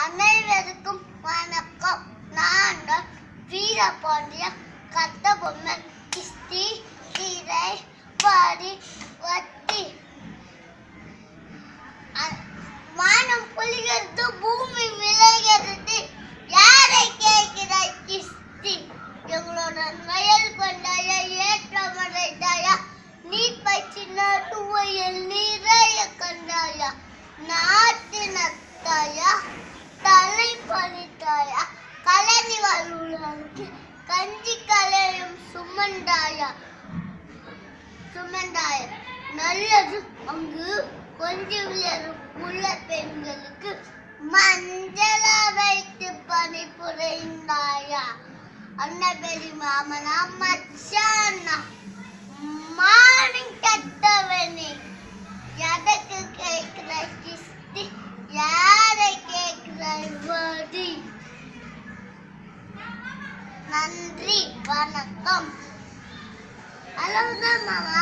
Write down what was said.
அனைவருக்கும் வணக்கம். நான் வீரபாண்டியன். கட்டபொம்மன் கிஸ்தி கீரை பாடி வட்டி வானம் பொழிகிறது, பூமி விளைகிறது, யாரை கேட்கிறாய் கிஸ்தி? எங்களோட வயல் கொண்டாயா, ஏற்றமடைந்தாயா, நீர் பயிற்சி நடுவையில் நிறைய கண்டாயா, நாட்டினத்தாயா, தலை பணித்தாயா, கலனி வாழ்வுக்கு கஞ்சி கலையும் சுமந்தாயா. நல்லது அங்கு கொஞ்சம் விளையாடும் உள்ள பெண்களுக்கு மஞ்சளா வைத்து பணிபுரிந்தாயா. அண்ணன் பெரிய மாமனா மச்சானா மார்னிங் கட்டவனே, எதற்கு கேட்கிறாய் கிஸ்தி? யாரை கேட்கிறாய் வாடி? நன்றி, வணக்கம். அவ்வளவுதான் மாமா.